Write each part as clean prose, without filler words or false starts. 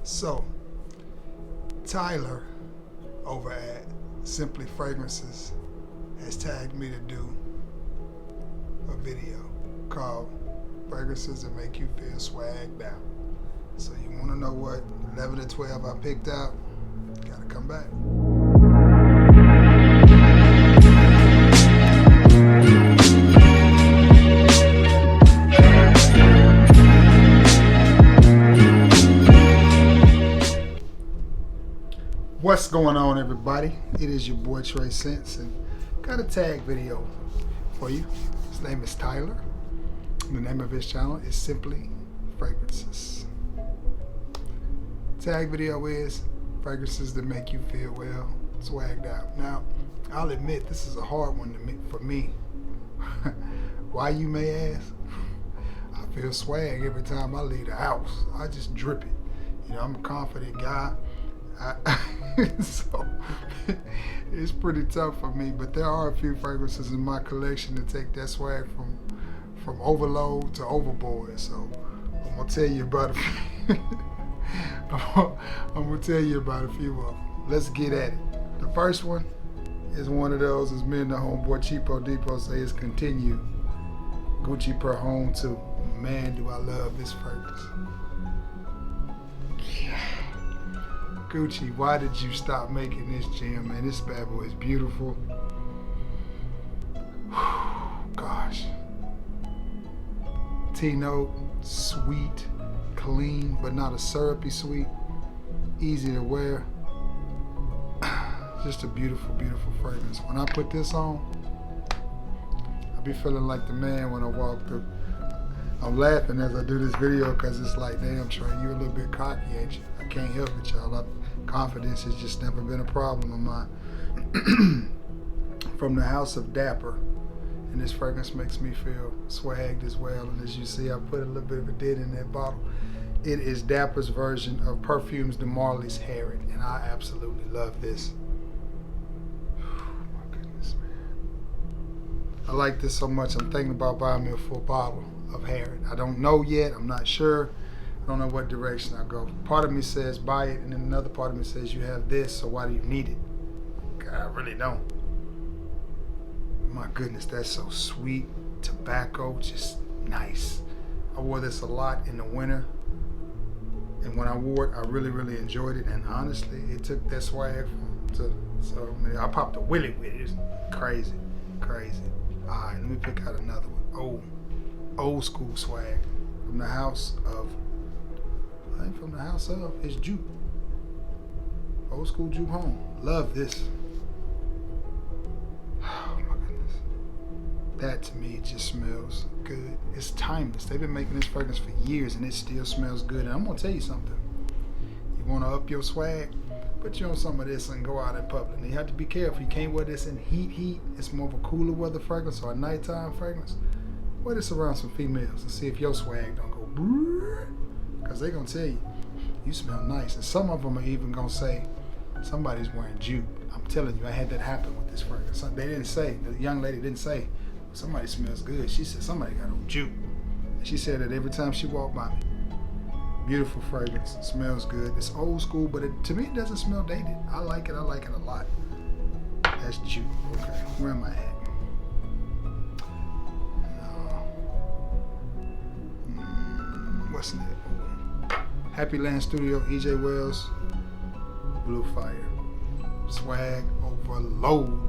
So, Tyler over at Simply Fragrances has tagged me to do a video called Fragrances That Make You Feel Swagged Out. So you want to know what 11 to 12 I picked out? Gotta come back. What's going on, everybody? It is your boy Trey Sense, and got a tag video for you. His name is Tyler. The name of his channel is Simply Fragrances. Tag video is Fragrances That Make You Feel Well, Swagged Out. Now, I'll admit this is a hard one for me. Why, you may ask? I feel swag every time I leave the house. I just drip it. You know, I'm a confident guy. So it's pretty tough for me, but there are a few fragrances in my collection that take that swag from overload to overboard. So I'm gonna tell you about a few of them. Let's get at it. The first one is one of those, as me and the homeboy Cheapo Depot say, is Continue Gucci Per Home 2. Man, do I love this fragrance. Gucci, why did you stop making this gem, man? This bad boy is beautiful. Gosh. T-note, sweet, clean, but not a syrupy sweet. Easy to wear. Just a beautiful, beautiful fragrance. When I put this on, I be feeling like the man when I walk through. I'm laughing as I do this video because it's like, damn, Trey, you're a little bit cocky, ain't you? I can't help it, y'all. Confidence has just never been a problem of mine. From the house of Dapper. And this fragrance makes me feel swagged as well. And as you see, I put a little bit of a dent in that bottle. It is Dapper's version of Perfumes de Marley's Harriet. And I absolutely love this. My goodness, man. I like this so much, I'm thinking about buying me a full bottle of Harriet. I don't know yet. I'm not sure. I don't know what direction I go. Part of me says buy it, and then another part of me says you have this, so why do you need it? God, I really don't. My goodness, that's so sweet. Tobacco, just nice. I wore this a lot in the winter, and when I wore it, I really, really enjoyed it. And honestly, it took that swag so I popped a willy with it. It's crazy, crazy. All right, let me pick out another one. Old school swag from the house of. It's Juke. Old school Juke Home. Love this. Oh my goodness. That to me just smells good. It's timeless. They've been making this fragrance for years and it still smells good. And I'm gonna tell you something. You wanna up your swag? Put you on some of this and go out in public. And you have to be careful. You can't wear this in heat. It's more of a cooler weather fragrance or a nighttime fragrance. Wear this around some females and see if your swag don't go brrrr. Because they're going to tell you, you smell nice. And some of them are even going to say, somebody's wearing Juke. I'm telling you, I had that happen with this fragrance. They didn't say, the young lady didn't say, somebody smells good. She said, somebody got on Juke. And she said that every time she walked by me. Beautiful fragrance, smells good. It's old school, but to me, it doesn't smell dated. I like it a lot. That's Juke. Okay, where am I at? What's next? Happy Land Studio, EJ Wells, Blue Fire. Swag overload.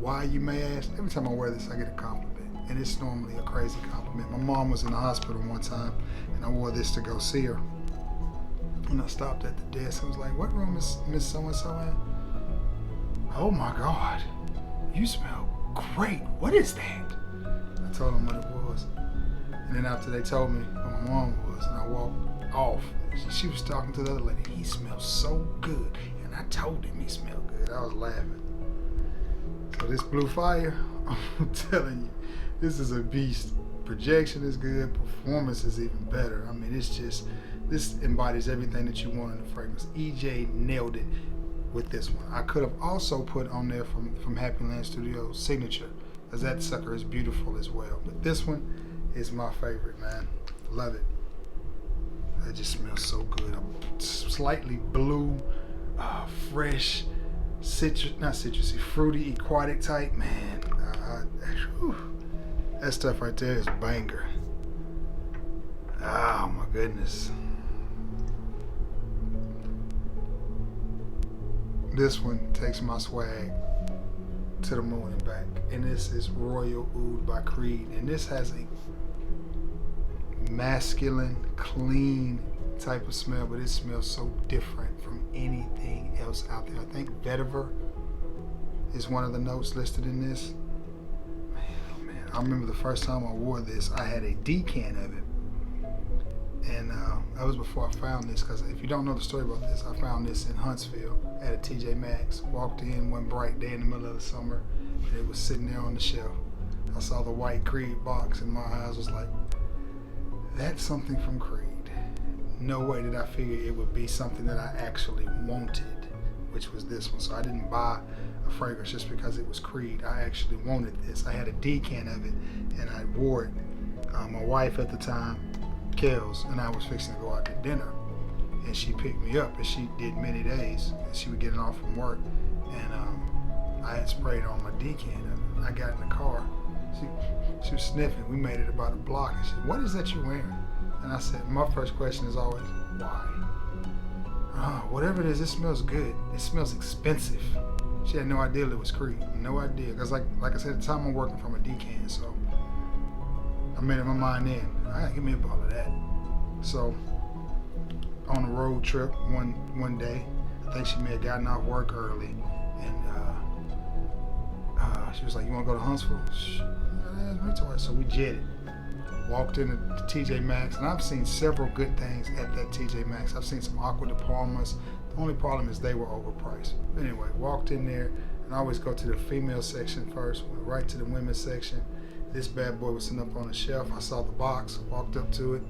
Why, you may ask? Every time I wear this, I get a compliment. And it's normally a crazy compliment. My mom was in the hospital one time, and I wore this to go see her. And I stopped at the desk. I was like, what room is Miss So-and-so in? Oh my God, you smell great. What is that? I told them what it was. And then after they told me what my mom was, and I walked off, she was talking to the other lady. He smells so good. And I told him he smelled good. I was laughing. So this Blue Fire, I'm telling you, this is a beast. Projection is good. Performance is even better. I mean, it's just, this embodies everything that you want in a fragrance. EJ nailed it with this one. I could have also put on there from Happy Land Studios Signature, because that sucker is beautiful as well. But this one is my favorite, man. Love it. That just smells so good. Slightly blue, fresh, not citrusy, fruity, aquatic type. Man, that stuff right there is banger. Oh my goodness. This one takes my swag to the moon and back. And this is Royal Oud by Creed. And this has a masculine, clean type of smell, but it smells so different from anything else out there. I think vetiver is one of the notes listed in this. Man, oh man. I remember the first time I wore this, I had a decan of it. And that was before I found this, because if you don't know the story about this, I found this in Huntsville at a TJ Maxx. Walked in one bright day in the middle of the summer, and it was sitting there on the shelf. I saw the white Creed box, and my eyes was like, that's something from Creed. No way did I figure it would be something that I actually wanted, which was this one. So I didn't buy a fragrance just because it was Creed. I actually wanted this. I had a decan of it, and I wore it. My wife at the time, Kels, and I was fixing to go out to dinner, and she picked me up, and she did many days. She would get off from work, and I had sprayed on my decan of it. I got in the car. She was sniffing. We made it about a block, and she said, "What is that you're wearing?" And I said, my first question is always, why? Whatever it is, it smells good. It smells expensive. She had no idea it was Creed. No idea, because like I said, at the time I'm working from a decan, so I made up my mind then. All right, give me a bottle of that. So on a road trip one day, I think she may have gotten off work early, and she was like, "You want to go to Huntsville?" So we jetted. Walked into the TJ Maxx, and I've seen several good things at that TJ Maxx. I've seen some Aqua de Palmas. The only problem is they were overpriced. Anyway, walked in there, and I always go to the female section first, went right to the women's section. This bad boy was sitting up on the shelf. I saw the box, walked up to it,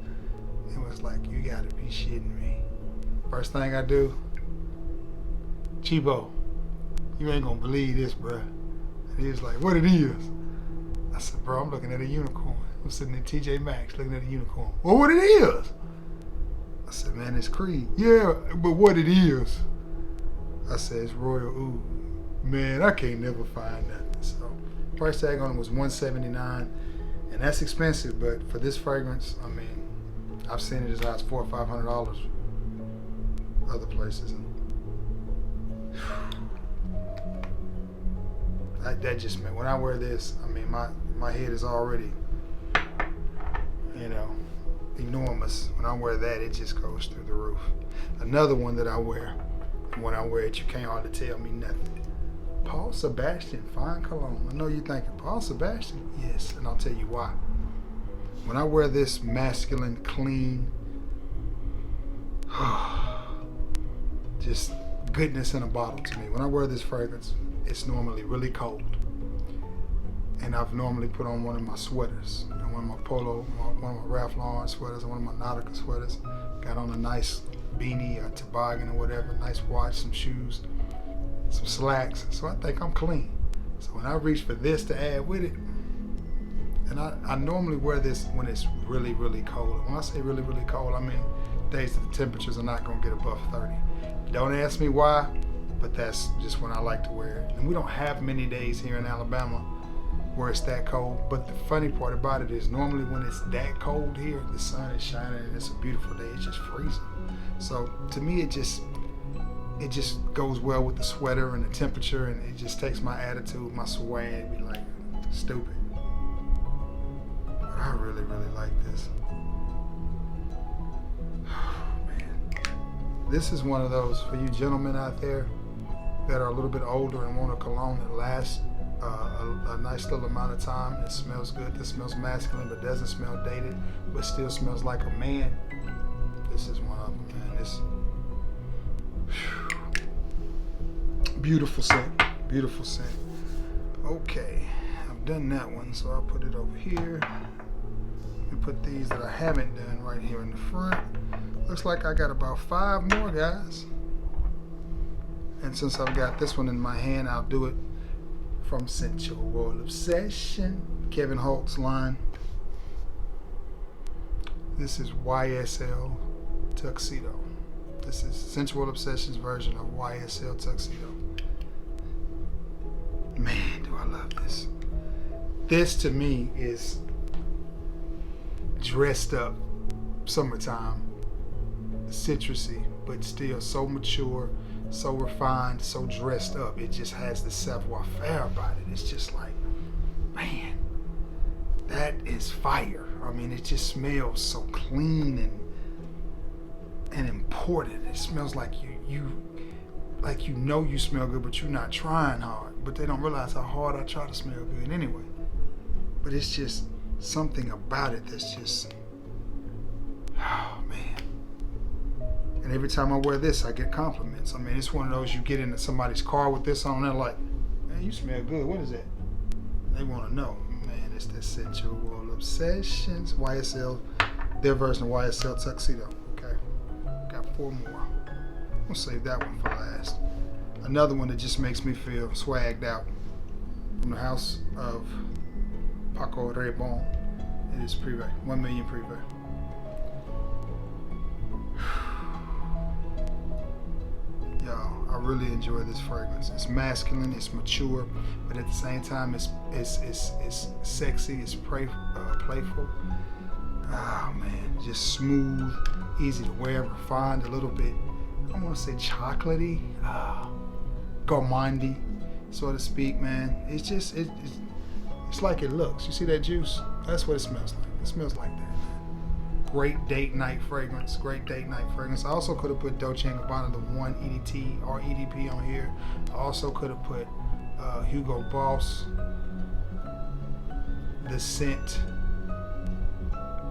and was like, you gotta be shitting me. First thing I do, Chibo, you ain't gonna believe this, bruh. And he was like, what it is? I said, bro, I'm looking at a unicorn. I'm sitting in TJ Maxx looking at a unicorn. Well, what it is? I said, man, it's Creed. Yeah, but what it is? I said, it's Royal Oud. Man, I can't never find nothing. So price tag on it was $179, and that's expensive, but for this fragrance, I mean, I've seen it as high as $400 or $500 other places. And that just meant when I wear this, I mean, my head is already, enormous. When I wear that, it just goes through the roof. Another one that I wear, when I wear it, you can't hardly tell me nothing. Paul Sebastian Fine Cologne. I know you're thinking, Paul Sebastian? Yes, and I'll tell you why. When I wear this masculine, clean, just goodness in a bottle to me. When I wear this fragrance, it's normally really cold. And I've normally put on one of my sweaters, one of my polo, one of my Ralph Lauren sweaters, and one of my Nautica sweaters. Got on a nice beanie or toboggan or whatever, nice watch, some shoes, some slacks. So I think I'm clean. So when I reach for this to add with it, and I normally wear this when it's really, really cold. When I say really, really cold, I mean days that the temperatures are not going to get above 30. Don't ask me why, but that's just when I like to wear it. And we don't have many days here in Alabama where it's that cold. But the funny part about it is normally when it's that cold here, the sun is shining and it's a beautiful day, it's just freezing. So to me, it just goes well with the sweater and the temperature, and it just takes my attitude, my swag, be like stupid. But I really, really like this. Oh, man. This is one of those for you gentlemen out there that are a little bit older and want a cologne that lasts a nice little amount of time. It smells good. This smells masculine but doesn't smell dated, but still smells like a man. This is one of them, man. This beautiful scent. Beautiful scent. Okay, I've done that one, so I'll put it over here. Let me put these that I haven't done right here in the front. Looks like I got about 5 more, guys. And since I've got this one in my hand, I'll do it from Sensual Obsession, Kevin Holt's line. This is Ysl Tuxedo. This is Sensual Obsession's version of Ysl Tuxedo. Man, do I love this. This to me is dressed up summertime, citrusy, but still so mature, so refined, so dressed up. It just has the savoir-faire about it. It's just like, man, that is fire. I mean, it just smells so clean and important. It smells like you know you smell good, but you're not trying hard. But they don't realize how hard I try to smell good anyway. But it's just something about it that's just, oh man. And every time I wear this, I get compliments. I mean, it's one of those you get into somebody's car with this on, they're like, man, you smell good. What is that? They want to know. Man, it's the Sensual Obsessions. YSL, their version of YSL Tuxedo. Okay. Got 4 more. I'm going to save that one for last. Another one that just makes me feel swagged out. From the house of Paco Rabanne. It is Privé. 1 million Privé. Y'all, I really enjoy this fragrance. It's masculine, it's mature, but at the same time, it's sexy, it's playful. Oh man, just smooth, easy to wear, refined, a little bit, I don't want to say chocolatey, gourmandy, so to speak, man. It's just, it's like it looks. You see that juice? That's what it smells like. It smells like that. Great date night fragrance. Great date night fragrance. I also could have put Dolce & Gabbana, the 1 EDT or EDP on here. I also could have put Hugo Boss, the scent,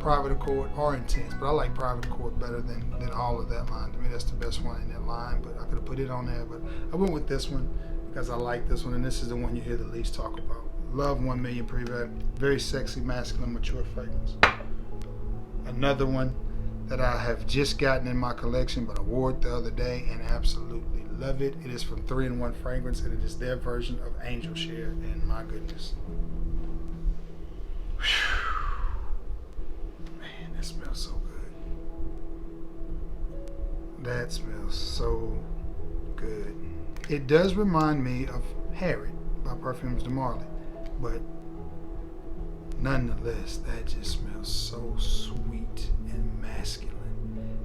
Private Accord or Intense. But I like Private Accord better than all of that line. To me, that's the best one in that line. But I could have put it on there. But I went with this one because I like this one. And this is the one you hear the least talk about. Love 1 million Privé. Very sexy, masculine, mature fragrance. Another one that I have just gotten in my collection, but I wore it the other day and absolutely love it. It is from 3-in-1 Fragrance, and it is their version of Angel Share. And my goodness, man, that smells so good. That smells so good. It does remind me of Harriet by Parfums de Marly, but nonetheless, that just smells so sweet and masculine.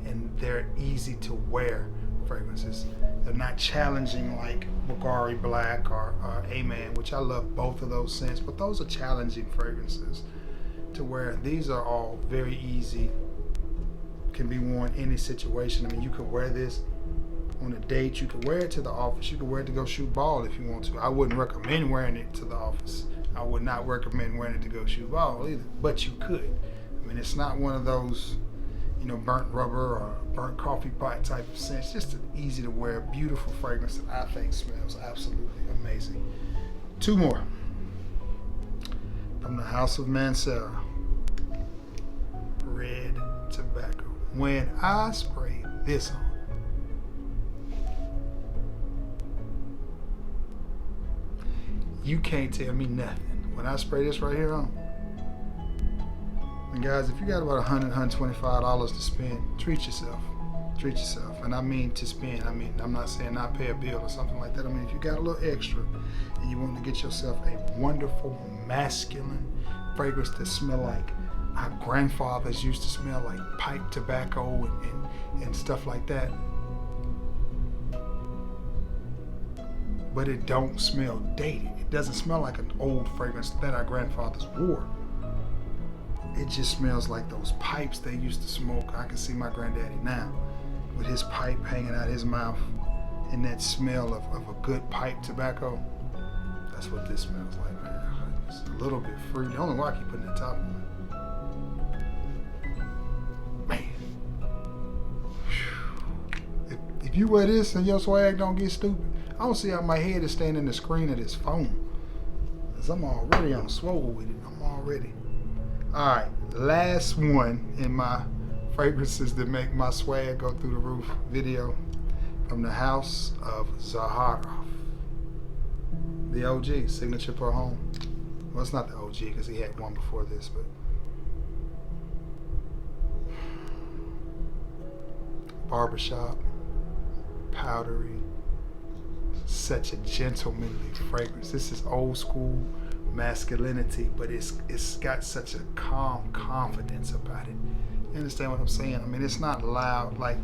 And they're easy to wear fragrances. They're not challenging like Bulgari Black or A-Man, which I love both of those scents, but those are challenging fragrances to wear. These are all very easy, can be worn in any situation. I mean, you could wear this on a date, you could wear it to the office, you could wear it to go shoot ball if you want to. I wouldn't recommend wearing it to the office. I would not recommend wearing it to go shoot ball either, but you could. I mean, it's not one of those, burnt rubber or burnt coffee pot type of scents. Just an easy to wear, beautiful fragrance that I think smells absolutely amazing. 2 more. From the House of Mancera. Red Tobacco. When I spray this on, you can't tell me nothing. When I spray this right here on, and guys, if you got about $100, $125 to spend, treat yourself. Treat yourself. And I mean to spend. I mean, I'm not saying not pay a bill or something like that. I mean, if you got a little extra and you want to get yourself a wonderful, masculine fragrance that smell like our grandfathers used to smell, like pipe tobacco and stuff like that, but it don't smell dated. It doesn't smell like an old fragrance that our grandfathers wore. It just smells like those pipes they used to smoke. I can see my granddaddy now with his pipe hanging out his mouth and that smell of a good pipe tobacco. That's what this smells like, man. It's a little bit fruity. The only why I keep putting the top on it. Man. If you wear this and your swag don't get stupid, I don't see how my head is staying in the screen of this phone. Cause I'm already on swole with it. I'm already. Alright, last one in my fragrances that make my swag go through the roof video. From the House of Zaharoff. The OG, Signature Per Home. Well, it's not the OG because he had one before this, but barbershop, powdery, such a gentlemanly fragrance. This is old school masculinity, but it's got such a calm confidence about it. You understand what I'm saying? I mean, it's not loud. Like,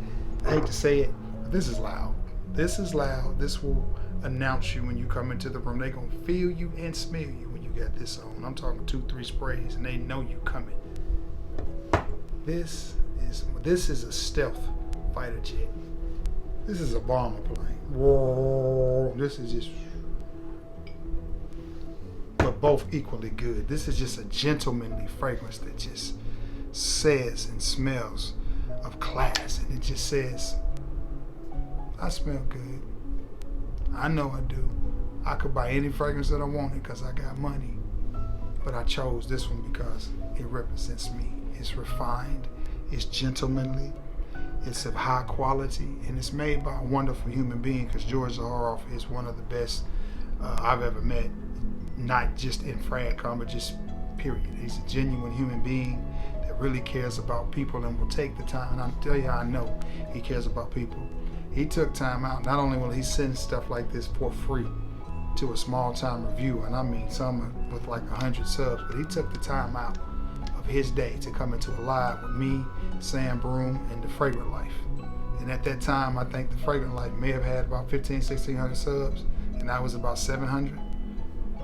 I hate to say it, but this is loud. This is loud. This will announce you when you come into the room. They're gonna feel you and smell you when you got this on. I'm talking 2-3 sprays, and they know you coming. This is a stealth fighter jet. This is a bomber plane. Whoa! This is just, but both equally good. This is just a gentlemanly fragrance that just says and smells of class, and it just says, I smell good. I know I do. I could buy any fragrance that I wanted because I got money, but I chose this one because it represents me. It's refined, it's gentlemanly, it's of high quality, and it's made by a wonderful human being, because George Zaharoff is one of the best I've ever met, not just in FradCon, but just period. He's a genuine human being that really cares about people and will take the time. And I'll tell you how I know he cares about people. He took time out. Not only will he send stuff like this for free to a small time review, and I mean some with like 100 subs, but he took the time out of his day to come into a live with me, Sam Broom, and The Fragrant Life. And at that time, I think The Fragrant Life may have had about 1,500-1,600 subs, and I was about 700.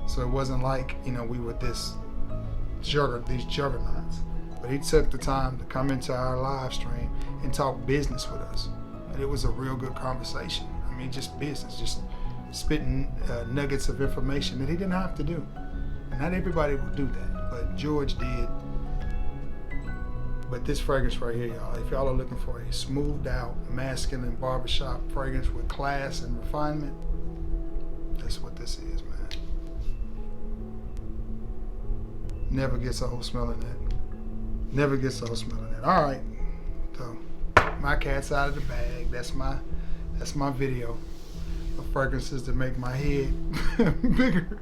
So it wasn't like, you know, we were these juggernauts. But he took the time to come into our live stream and talk business with us. And it was a real good conversation. I mean, just business, just spitting nuggets of information that he didn't have to do. And not everybody will do that, but George did. But this fragrance right here, y'all, if y'all are looking for a smoothed out, masculine barbershop fragrance with class and refinement, that's what this is, man. Never gets old smelling that. Never gets old smelling that. All right, so my cat's out of the bag. That's my video of fragrances that make my head bigger,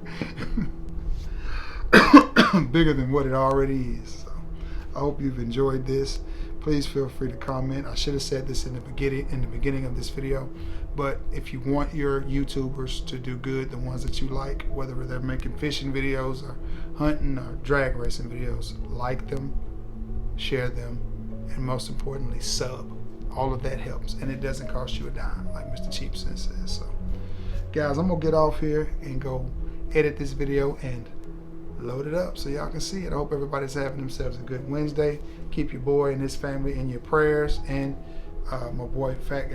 bigger than what it already is. So I hope you've enjoyed this. Please feel free to comment. I should have said this in the beginning of this video, but if you want your YouTubers to do good, the ones that you like, whether they're making fishing videos or hunting or drag racing videos, like them, share them, and most importantly, sub. All of that helps, and it doesn't cost you a dime, like Mr. Cheapson says. So, guys, I'm gonna get off here and go edit this video and load it up so y'all can see it. I hope everybody's having themselves a good Wednesday. Keep your boy and his family in your prayers, and my boy Fat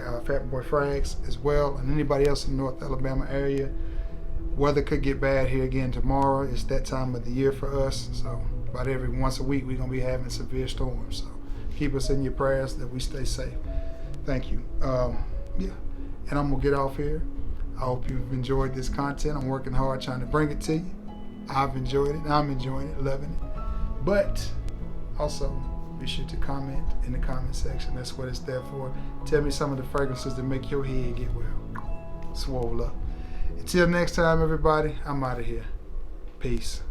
Boy Frags as well, and anybody else in the North Alabama area. Weather could get bad here again tomorrow. It's that time of the year for us, so about every once a week we're gonna be having severe storms. So keep us in your prayers that we stay safe. Thank you. Yeah, and I'm gonna get off here. I hope you've enjoyed this content. I'm working hard trying to bring it to you. I've enjoyed it. I'm enjoying it, loving it. But also, be sure to comment in the comment section. That's what it's there for. Tell me some of the fragrances that make your head get well, swole up. Until next time, everybody, I'm out of here. Peace.